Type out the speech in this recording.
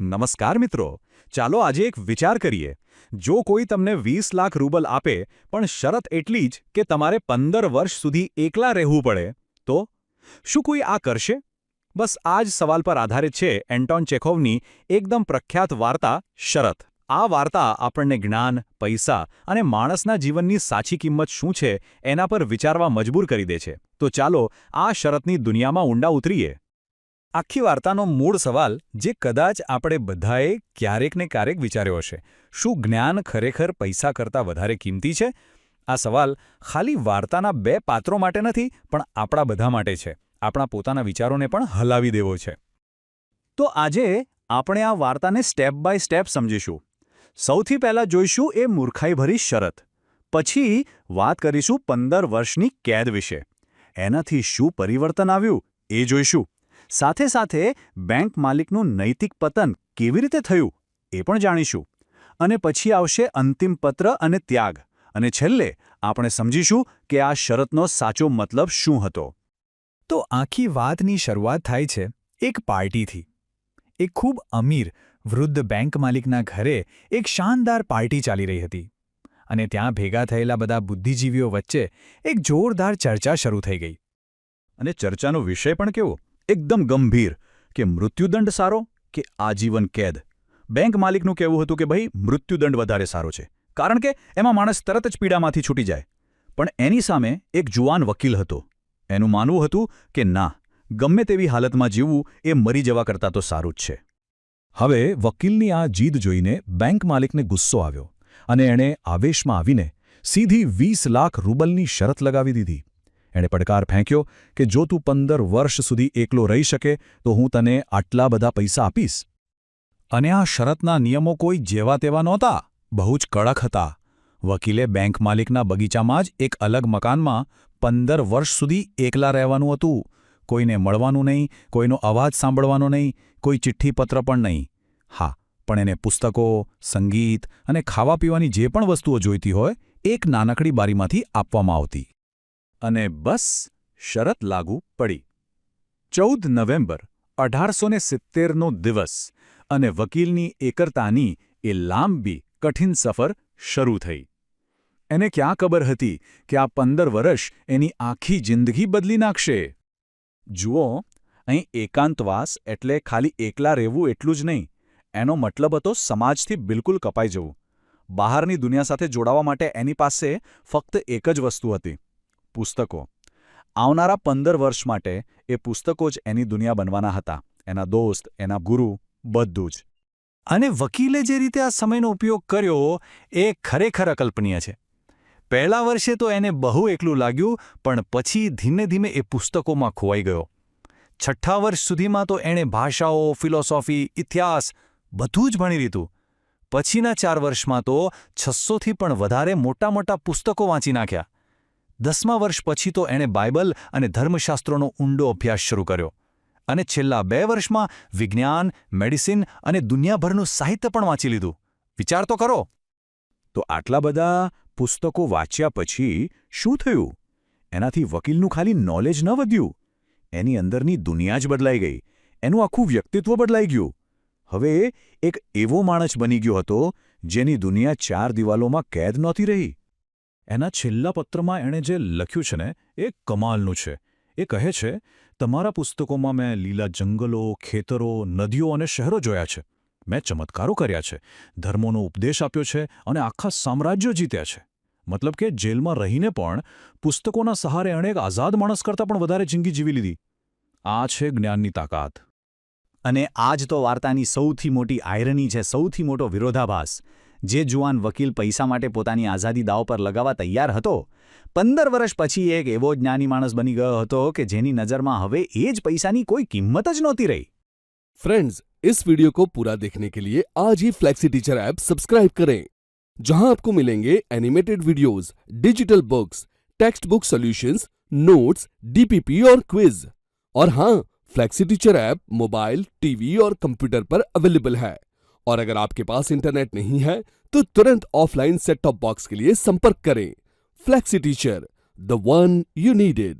નમસ્કાર મિત્રો, ચાલો આજે એક વિચાર કરીએ. જો કોઈ તમને 20 લાખ રૂબલ આપે પણ શરત એટલી જ કે તમારે 15 વર્ષ સુધી એકલા રહેવું પડે, તો શું કોઈ આ કરશે? બસ આ જ સવાલ પર આધારિત છે એન્ટોન ચેખોવની એકદમ પ્રખ્યાત વાર્તા શરત. આ વાર્તા આપણને જ્ઞાન, પૈસા અને માણસના જીવનની સાચી કિંમત શું છે એના પર વિચારવા મજબૂર કરી દે છે. તો ચાલો આ શરતની દુનિયામાં ઊંડા ઉતરીએ. આખી વાર્તાનો મૂળ સવાલ જે કદાચ આપણે બધાએ ક્યારેક ને ક્યારેક વિચાર્યો હશે, શું જ્ઞાન ખરેખર પૈસા કરતાં વધારે કિંમતી છે? આ સવાલ ખાલી વાર્તાના બે પાત્રો માટે નથી, પણ આપણા બધા માટે છે. આપણા પોતાના વિચારોને પણ હલાવી દેવો છે. તો આજે આપણે આ વાર્તાને સ્ટેપ બાય સ્ટેપ સમજીશું. સૌથી પહેલાં જોઈશું એ મૂર્ખાઈભરી શરત. પછી વાત કરીશું 15 વર્ષની કેદ વિશે. એનાથી શું પરિવર્તન આવ્યું એ જોઈશું. સાથે સાથે બેંક માલિકનું નૈતિક પતન કેવી રીતે થયું એ પણ જાણીશું. અને પછી આવશે અંતિમ પત્ર અને ત્યાગ. અને છેલ્લે આપણે સમજીશું કે આ શરતનો સાચો મતલબ શું હતો. તો આખી વાતની શરૂઆત થાય છે એક પાર્ટીથી. એક ખૂબ અમીર, વૃદ્ધ બેંક માલિકના ઘરે એક શાનદાર પાર્ટી ચાલી રહી હતી. અને ત્યાં ભેગા થયેલા બધા બુદ્ધિજીવીઓ વચ્ચે એક જોરદાર ચર્ચા શરૂ થઈ ગઈ. અને ચર્ચાનો વિષય પણ કેવો? એકદમ ગંભીર, કે મૃત્યુદંડ સારો કે આજીવન કેદ. બેંક માલિકનું કહેવું હતું કે ભાઈ મૃત્યુદંડ વધારે સારો છે, કારણ કે એમાં માણસ તરત જ પીડામાંથી છૂટી જાય. પણ એની સામે એક જુવાન વકીલ હતો. એનું માનવું હતું કે ના, ગમે તેવી હાલતમાં જીવવું એ મરી જવા કરતાં તો સારું જ છે. હવે વકીલની આ જીદ જોઈને બેંક માલિકને ગુસ્સો આવ્યો અને એણે આવેશમાં આવીને સીધી 20 લાખ રૂબલની શરત લગાવી દીધી. એણે પડકાર ફેંક્યો કે જો તું 15 વર્ષ સુધી એકલો રહી શકે તો હું તને આટલા બધા પૈસા આપીશ. અને આ શરતના નિયમો કોઈ જેવા તેવા નહોતા, બહુ જ કડક હતા. વકીલે બેંક માલિકના બગીચામાં જ એક અલગ મકાનમાં 15 વર્ષ સુધી એકલા રહેવાનું હતું. કોઈને મળવાનું નહીં, કોઈનો અવાજ સાંભળવાનો નહીં, કોઈ ચિઠ્ઠીપત્ર પણ નહીં. હા, પણ એને પુસ્તકો, સંગીત અને ખાવા પીવાની જે પણ વસ્તુઓ જોઈતી હોય એક નાનકડી બારીમાંથી આપવામાં આવતી. અને બસ શરત લાગુ પડી. 14 નવેમ્બર 1870નો દિવસ અને વકીલની એકરતાની એ લાંબી, કઠિન સફર શરૂ થઈ. એને ક્યાં ખબર હતી કે આ 15 વર્ષ એની આખી જિંદગી બદલી નાખશે. જુઓ, અહીં એકાંતવાસ એટલે ખાલી એકલા રહેવું એટલું જ નહીં. એનો મતલબ હતો સમાજથી બિલકુલ કપાઈ જવું. બહારની દુનિયા સાથે જોડાવા માટે એની પાસે ફક્ત એક જ વસ્તુ હતી: પુસ્તકો. આવનારા 15 વર્ષ માટે એ પુસ્તકો જ એની દુનિયા બનવાના હતા. એના દોસ્ત, એના ગુરુ, બધું જ. અને વકીલે જે રીતે આ સમયનો ઉપયોગ કર્યો એ ખરેખર અકલ્પનીય છે. પહેલા વર્ષે તો એને બહુ એકલું લાગ્યું, પણ પછી ધીમે ધીમે એ પુસ્તકોમાં ખોવાઈ ગયો. 6થા વર્ષ સુધીમાં તો એણે ભાષાઓ, ફિલોસોફી, ઇતિહાસ બધું જ ભણી લીધું. પછીના 4 વર્ષમાં તો 600થી પણ વધારે મોટા મોટા પુસ્તકો વાંચી નાખ્યા. 10મા વર્ષ પછી તો એણે બાઇબલ અને ધર્મશાસ્ત્રોનો ઊંડો અભ્યાસ શરૂ કર્યો. અને છેલ્લા 2 વર્ષમાં વિજ્ઞાન, મેડિસિન અને દુનિયાભરનું સાહિત્ય પણ વાંચી લીધું. વિચાર તો કરો. તો આટલા બધા પુસ્તકો વાંચ્યા પછી શું થયું? એનાથી વકીલનું ખાલી નોલેજ ન વધ્યું, એની અંદરની દુનિયા જ બદલાઈ ગઈ. એનું આખું વ્યક્તિત્વ બદલાઈ ગયું. હવે એક એવો માણસ બની ગયો હતો જેની દુનિયા 4 દિવાલોમાં કેદ નહોતી રહી. એના છેલ્લા પત્રમાં એણે જે લખ્યું છે ને એ કમાલનું છે. એ કહે છે, તમારા પુસ્તકોમાં મેં લીલા જંગલો, ખેતરો, નદીઓ અને શહેરો જોયા છે. મેં ચમત્કારો કર્યા છે, ધર્મોનો ઉપદેશ આપ્યો છે અને આખા સામ્રાજ્યો જીત્યા છે. મતલબ કે જેલમાં રહીને પણ પુસ્તકોના સહારે એણે એક આઝાદ માણસ કરતાં પણ વધારે જિંદગી જીવી લીધી. આ છે જ્ઞાનની તાકાત. અને આ જ તો વાર્તાની સૌથી મોટી આયરની છે, સૌથી મોટો વિરોધાભાસ. જે જુવાન વકીલ પૈસા માટે પોતાની આઝાદી દાવ પર લગાવવા તૈયાર હતો, 15 વર્ષ પછી એક એવો જ્ઞાની માણસ બની ગયો હતો કે જેની નજરમાં હવે એ જ પૈસાની કોઈ કિંમત જ નહોતી રહી. फ्रेंड्स, इस वीडियो को पूरा देखने के लिए आज ही फ्लेक्सी टीचर ऐप सब्सक्राइब करें, जहां आपको मिलेंगे animated videos, digital books, text book solutions, notes, DPP और क्विज. और हाँ, flexi teacher app mobile, TV और कंप्यूटर पर अवेलेबल है. और अगर आपके पास इंटरनेट नहीं है तो तुरंत ऑफलाइन सेट टॉप बॉक्स के लिए संपर्क करें. Flexi teacher, the one you needed.